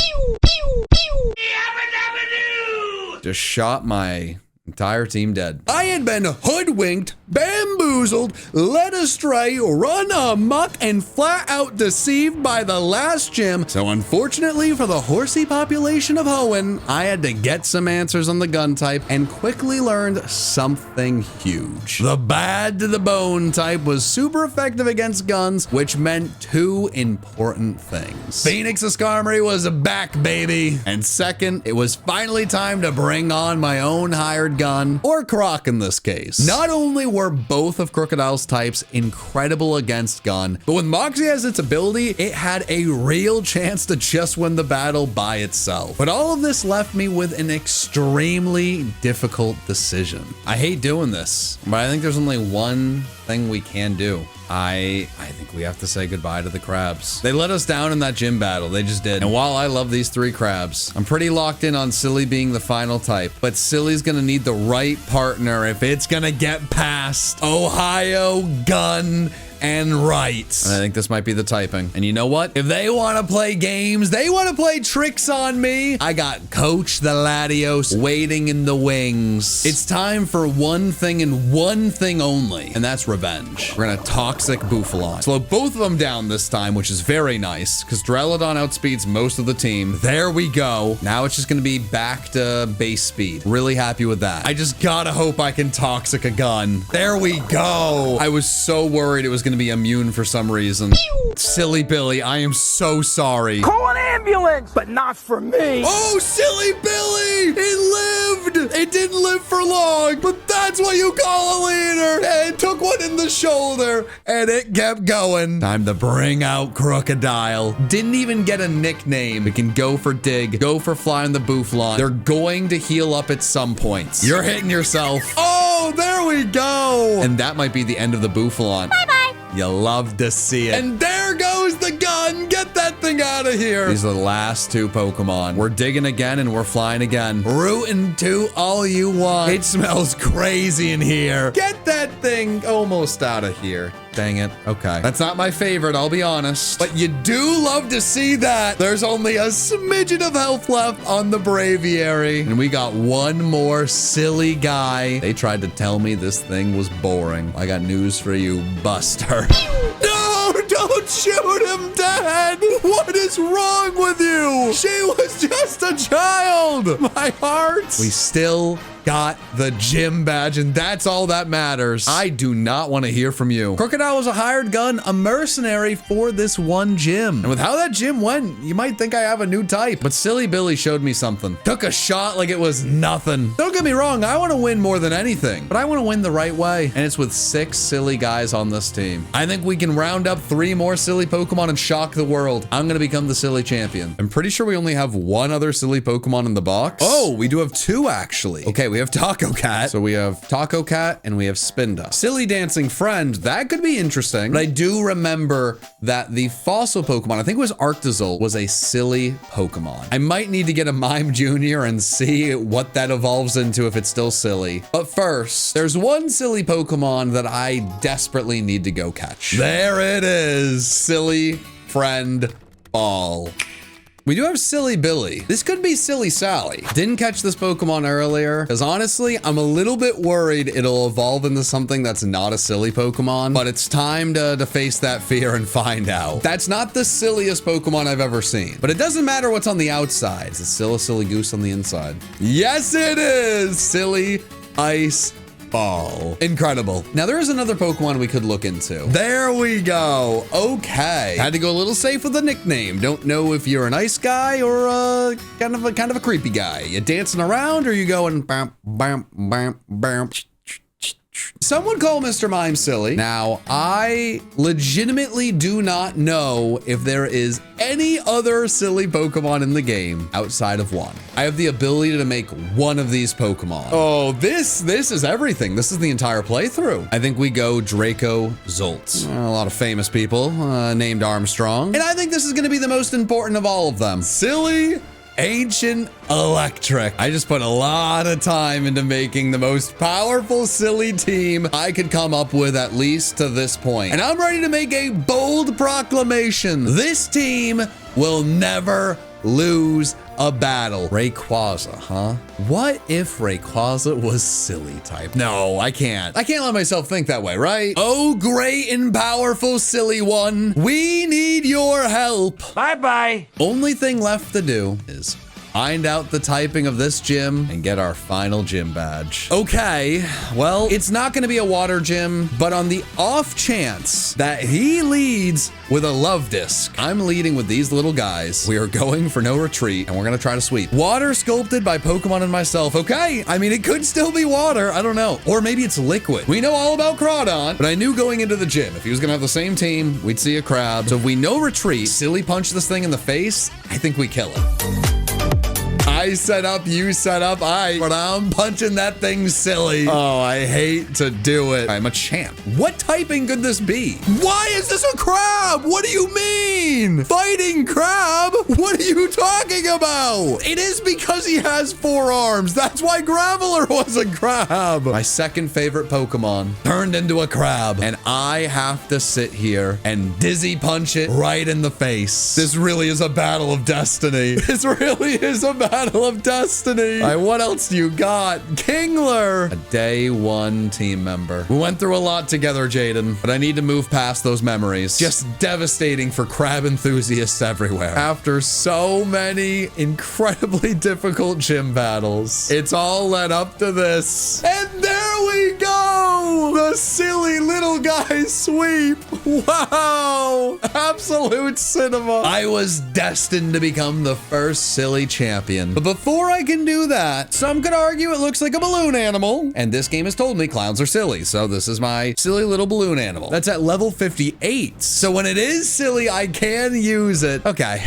Just shot my entire team dead. I had been hoodwinked, bamboozled, led astray, run amok, and flat out deceived by the last gym. So unfortunately for the horsey population of Hoenn, I had to get some answers on the gun type and quickly learned something huge. The bad to the bone type was super effective against guns, which meant two important things. Phoenix Escarmory was back, baby. And second, it was finally time to bring on my own hired gun, or Croc in this case. Not only were both of Crocodile's types incredible against gun, but when Moxie has its ability, it had a real chance to just win the battle by itself. But all of this left me with an extremely difficult decision. I hate doing this, but I think there's only one thing we can do. I think we have to say goodbye to the crabs. They let us down in that gym battle. They just did. And while I love these three crabs, I'm pretty locked in on Silly being the final type. But Silly's gonna need the right partner if it's gonna get past Ohio, Gun, and Right. And I think this might be the typing. And you know what? If they want to play games, they want to play tricks on me, I got Coach the Latios waiting in the wings. It's time for one thing and one thing only, and that's revenge. We're gonna Toxic Bouffalon. Slow both of them down this time, which is very nice, because Duraludon outspeeds most of the team. There we go. Now it's just gonna be back to base speed. Really happy with that. I just gotta hope I can Toxic a gun. There we go. I was so worried it was gonna be immune for some reason. Silly Billy, I am so sorry. Call an ambulance, but not for me. Oh, Silly Billy! It lived! It didn't live for long, but that's what you call a leader. And it took one in the shoulder, and it kept going. Time to bring out Crocodile. Didn't even get a nickname. We can go for Dig, go for Fly on the Bouffalant. They're going to heal up at some points. You're hitting yourself. Oh, there we go. And that might be the end of the Bouffalant. Bye-bye. You love to see it. And there goes the gun. Get that thing out of here. These are the last two Pokemon. We're digging again and we're flying again. Rootin' to all you want. It smells crazy in here. Get that thing almost out of here. Dang it. Okay. That's not my favorite, I'll be honest. But you do love to see that. There's only a smidgen of health left on the Braviary. And we got one more silly guy. They tried to tell me this thing was boring. I got news for you, Buster. No, don't shoot him, Dad. What is wrong with you? She was just a child. My heart. We still got the gym badge, and that's all that matters. I do not want to hear from you. Crocodile was a hired gun, a mercenary for this one gym. And with how that gym went, you might think I have a new type. But Silly Billy showed me something. Took a shot like it was nothing. Don't get me wrong, I want to win more than anything, but I want to win the right way. And it's with 6 silly guys on this team. I think we can round up 3 more silly Pokemon and shock the world. I'm going to become the silly champion. I'm pretty sure we only have 1 other silly Pokemon in the box. Oh, we do have 2 actually. Okay, we have Taco Cat. So we have Taco Cat and we have Spinda. Silly Dancing Friend, that could be interesting. But I do remember that the fossil Pokemon, I think it was Arctozolt, was a silly Pokemon. I might need to get a Mime Jr. and see what that evolves into if it's still silly. But first, there's one silly Pokemon that I desperately need to go catch. There it is. Silly Friend Ball. We do have Silly Billy. This could be Silly Sally. Didn't catch this Pokemon earlier because honestly, I'm a little bit worried it'll evolve into something that's not a silly Pokemon, but it's time to face that fear and find out. That's not the silliest Pokemon I've ever seen, but it doesn't matter what's on the outside. It's still a silly goose on the inside. Yes, it is. Silly Ice Ball. Incredible. Now there is another Pokemon we could look into. There we go. Okay. Had to go a little safe with the nickname. Don't know if you're a nice guy or kind of a creepy guy. You dancing around or you going bam, bam, bam, bam. Someone call Mr. Mime silly. Now, I legitimately do not know if there is any other silly Pokemon in the game outside of one. I have the ability to make one of these Pokemon. Oh, this is everything. This is the entire playthrough. I think we go Draco Zolt. A lot of famous people named Armstrong. And I think this is going to be the most important of all of them. Silly Ancient Electric. I just put a lot of time into making the most powerful silly team I could come up with, at least to this point. And I'm ready to make a bold proclamation. This team will never lose a battle. Rayquaza, huh? What if Rayquaza was silly type? No, I can't. I can't let myself think that way, right? Oh, great and powerful silly one. We need your help. Bye-bye. Only thing left to do is find out the typing of this gym and get our final gym badge. Okay, well, it's not gonna be a water gym, but on the off chance that he leads with a love disc, I'm leading with these little guys. We are going for no retreat and we're gonna try to sweep. Water sculpted by Pokemon and myself. Okay, I mean, it could still be water, I don't know. Or maybe it's liquid. We know all about Crawdon, but I knew going into the gym, if he was gonna have the same team, we'd see a crab. So if we no retreat, silly punch this thing in the face, I think we kill it. I set up, you set up, but I'm punching that thing silly. Oh, I hate to do it. I'm a champ. What typing could this be? Why is this a crab? What do you mean? Fighting crab? What are you talking about? It is because he has 4 arms. That's why Graveler was a crab. My second favorite Pokemon turned into a crab, and I have to sit here and dizzy punch it right in the face. This really is a battle of destiny. This really is a battle of destiny. All right, what else do you got? Kingler, a day 1 team member. We went through a lot together, Jaden, but I need to move past those memories. Just devastating for crab enthusiasts everywhere. After so many incredibly difficult gym battles, it's all led up to this. And there we go. The silly little guy sweep. Wow. Absolute cinema. I was destined to become the first silly champion. But before I can do that, some could argue it looks like a balloon animal. And this game has told me clowns are silly. So this is my silly little balloon animal. That's at level 58. So when it is silly, I can use it. Okay.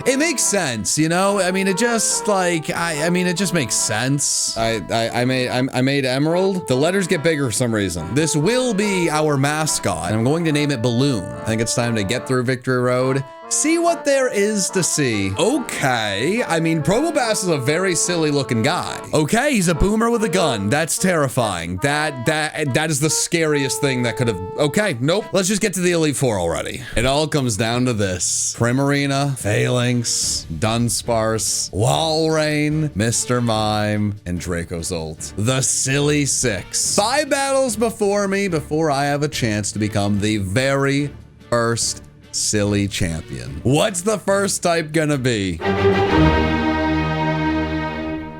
It makes sense, you know? I mean, it just like, I mean, it just makes sense. I made Emerald. The letters get bigger for some reason. This will be our mascot, and I'm going to name it Balloon. I think it's time to get through Victory Road. See what there is to see. Okay, I mean, Probobass is a very silly looking guy. Okay, he's a boomer with a gun. That's terrifying. That is the scariest thing that could have, okay, nope. Let's just get to the Elite Four already. It all comes down to this. Primarina, Phalanx, Dunsparce, Walrein, Mr. Mime, and Dracozolt. The Silly Six. 5 battles before me before I have a chance to become the very first silly champion. What's the first type gonna be?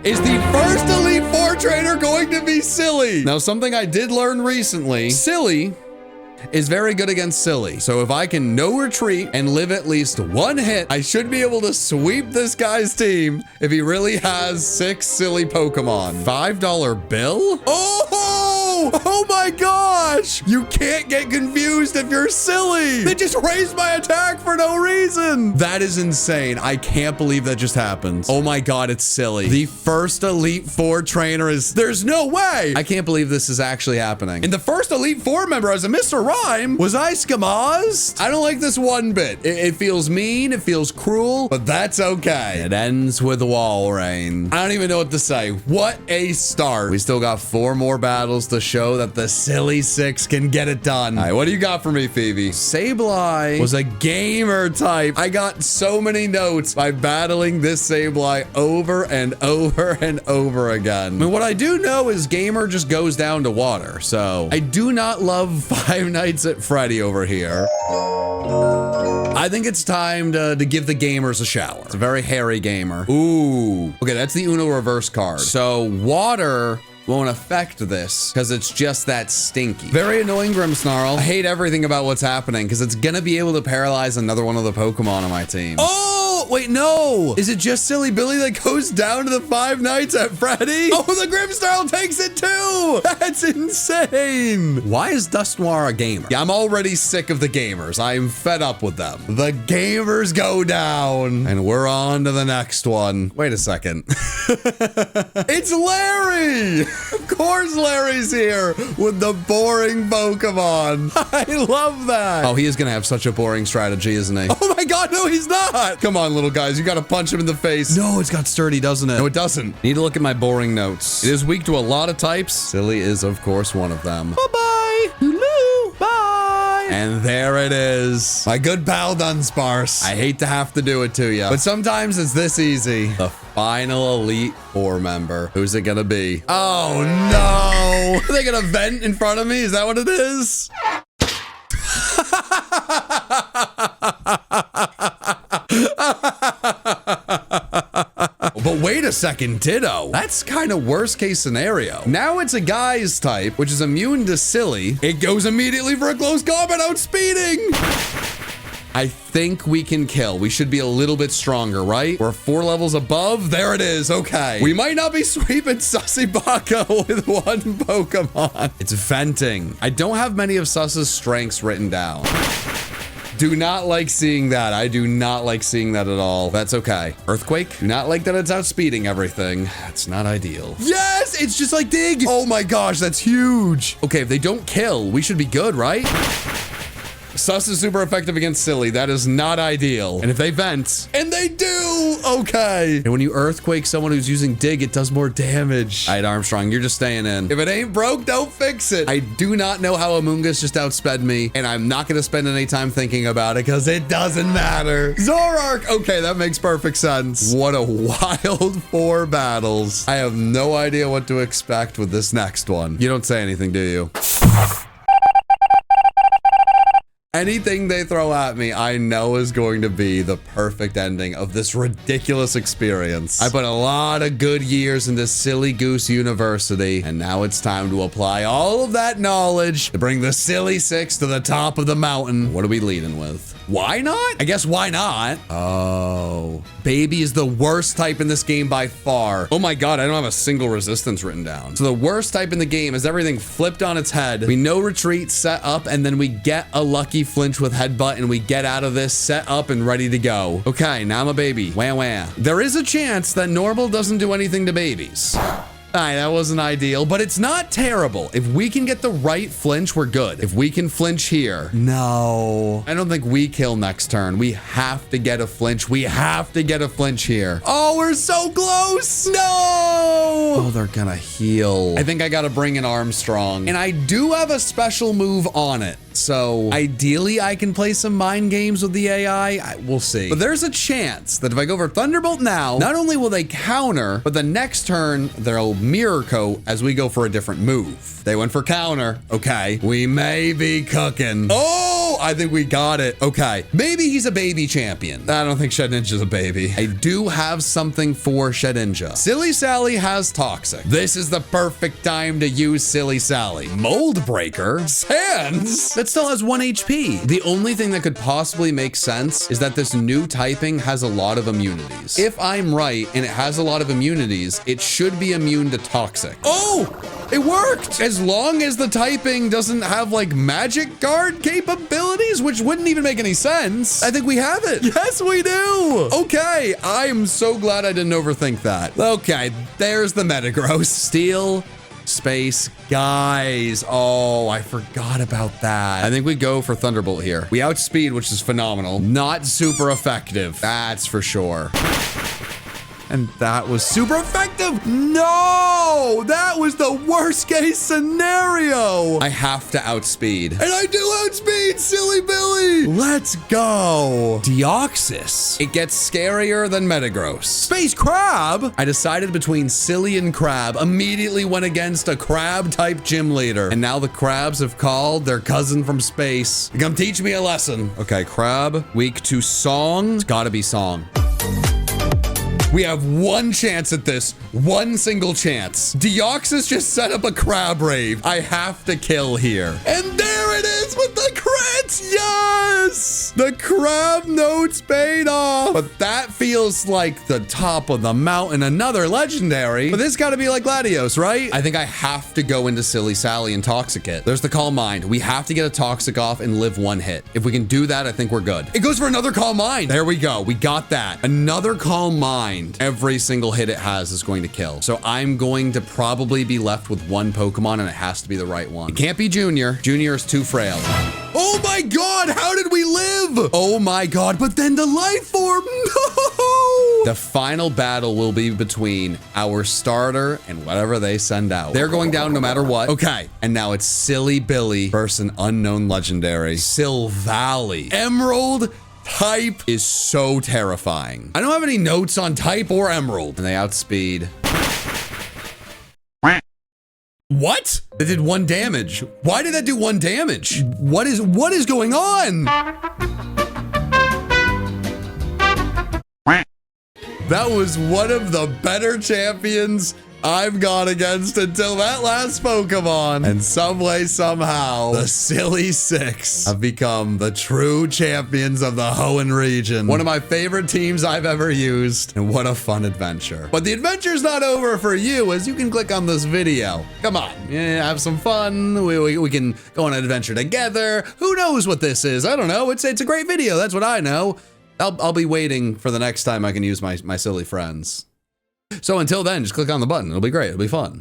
Is the first Elite Four trainer going to be silly? Now, something I did learn recently, silly is very good against silly. So if I can no retreat and live at least 1 hit, I should be able to sweep this guy's team if he really has 6 silly Pokemon. $5 bill? Oh my gosh! You can't get confused if you're silly. They just raised my attack for no reason. That is insane. I can't believe that just happened. Oh my God, it's silly. The first Elite Four trainer is, there's no way. I can't believe this is actually happening. And the first Elite Four member as a Mr. Rhyme was I Skamazed. I don't like this one bit. It feels mean, it feels cruel, but that's okay. It ends with Walrein. I don't even know what to say. What a start. We still got 4 more battles to show that the Silly Six can get it done. All right, what do you got for me, Phoebe? Sableye was a gamer type. I got so many notes by battling this Sableye over and over and over again. I mean, what I do know is gamer just goes down to water. So I do not love Five Nights at Freddy over here. I think it's time to give the gamers a shower. It's a very hairy gamer. Ooh. Okay, that's the Uno reverse card. So water won't affect this because it's just that stinky. Very annoying Grimmsnarl. I hate everything about what's happening because it's gonna be able to paralyze another one of the Pokemon on my team. Oh, wait, no. Is it just Silly Billy that goes down to the Five Nights at Freddy? Oh, the Grimmsnarl takes it too. That's insane. Why is Dusknoir a gamer? Yeah, I'm already sick of the gamers. I'm fed up with them. The gamers go down and we're on to the next one. Wait a second. It's Larry. Of course Larry's here with the boring Pokemon. I love that. Oh, he is gonna have such a boring strategy, isn't he? Oh my God, no, he's not. Come on, little guys, you gotta punch him in the face. No, it's got sturdy, doesn't it? No, it doesn't. Need to look at my boring notes. It is weak to a lot of types. Silly is, of course, one of them. Bye-bye. Hello. Bye. And there it is. My good pal Dunsparce. I hate to have to do it to you, but sometimes it's this easy. The final Elite Four member. Who's it gonna be? Oh no! Are they gonna vent in front of me? Is that what it is? But wait a second, Ditto. That's kind of worst case scenario. Now it's a guy's type, which is immune to silly. It goes immediately for a close combat outspeeding. I think we can kill. We should be a little bit stronger, right? We're 4 levels above. There it is. Okay. We might not be sweeping Susibaka with 1 Pokemon. It's venting. I don't have many of Sus's strengths written down. Do not like seeing that. I do not like seeing that at all. That's okay. Earthquake. Do not like that it's outspeeding everything. It's not ideal. Yes, it's just like Dig. Oh my gosh, that's huge. Okay, if they don't kill, we should be good, right? Sus is super effective against Silly. That is not ideal. And if they vent, and they do, okay. And when you Earthquake someone who's using Dig, it does more damage. All right, Armstrong, you're just staying in. If it ain't broke, don't fix it. I do not know how Amoonguss just outsped me, and I'm not gonna spend any time thinking about it because it doesn't matter. Zoroark, okay, that makes perfect sense. What a wild 4 battles. I have no idea what to expect with this next one. You don't say anything, do you? Anything they throw at me, I know is going to be the perfect ending of this ridiculous experience. I put a lot of good years into Silly Goose University, and now it's time to apply all of that knowledge to bring the Silly Six to the top of the mountain. What are we leading with? Why not? I guess why not? Oh, baby is the worst type in this game by far. Oh my God, I don't have a single resistance written down. So the worst type in the game is everything flipped on its head. We no retreat, set up, and then we get a lucky flinch with headbutt, and we get out of this, set up, and ready to go. Okay, now I'm a baby. Wah wah. There is a chance that normal doesn't do anything to babies. That wasn't ideal, but it's not terrible. If we can get the right flinch, we're good. If we can flinch here, no. I don't think we kill next turn. We have to get a flinch. We have to get a flinch here. Oh, we're so close. No. Oh, they're gonna heal. I think I gotta bring in Armstrong, and I do have a special move on it. So ideally, I can play some mind games with the AI. We'll see. But there's a chance that if I go for Thunderbolt now, not only will they counter, but the next turn, they'll mirror coat as we go for a different move. They went for counter. Okay. We may be cooking. Oh, I think we got it. Okay. Maybe he's a baby champion. I don't think Shed Ninja's a baby. I do have something for Shed Ninja. Silly Sally has Toxic. This is the perfect time to use Silly Sally. Mold Breaker? Sands? That still has 1 HP. The only thing that could possibly make sense is that this new typing has a lot of immunities. If I'm right and it has a lot of immunities, it should be immune to Toxic. Oh, it worked. As long as the typing doesn't have like magic guard capabilities, which wouldn't even make any sense. I think we have it. Yes, we do. Okay, I'm so glad I didn't overthink that. Okay, there's the Metagross. Steel Space Guys. Oh, I forgot about that. I think we go for Thunderbolt here. We outspeed, which is phenomenal. Not super effective. That's for sure. And that was super effective. No, that was the worst case scenario. I have to outspeed. And I do outspeed, Silly Billy. Let's go. Deoxys. It gets scarier than Metagross. Space Crab. I decided between Silly and Crab. Immediately went against a crab type gym leader. And now the crabs have called their cousin from space to come teach me a lesson. Okay, Crab, weak to Song. It's gotta be Song. We have one chance at this. One single chance. Deoxys just set up a crab rave. I have to kill here. And there it is with the crits. Yes! The crab notes paid off. But that feels like the top of the mountain. Another legendary. But this gotta be like Gladios, right? I think I have to go into Silly Sally and Toxic it. There's the Calm Mind. We have to get a Toxic off and live one hit. If we can do that, I think we're good. It goes for another Calm Mind. There we go. We got that. Another Calm Mind. Every single hit it has is going to kill. So I'm going to probably be left with one Pokemon, and it has to be the right one. It can't be Junior. Junior is too frail. Oh my God, how did we live? Oh my God, but then the life form, no! The final battle will be between our starter and whatever they send out. They're going down no matter what. Okay, and now it's Silly Billy versus an unknown legendary. Silvally. Emerald type is so terrifying. I don't have any notes on type or Emerald. And they outspeed. What? They did 1 damage. Why did that do 1 damage? What is going on? That was one of the better champions I've gone against until that last Pokemon. And some way, somehow, the Silly Six have become the true champions of the Hoenn region. One of my favorite teams I've ever used. And what a fun adventure. But the adventure's not over for you, as you can click on this video. Come on, have some fun. We can go on an adventure together. Who knows what this is? I don't know. It's a great video. That's what I know. I'll be waiting for the next time I can use my silly friends. So until then, just click on the button. It'll be great. It'll be fun.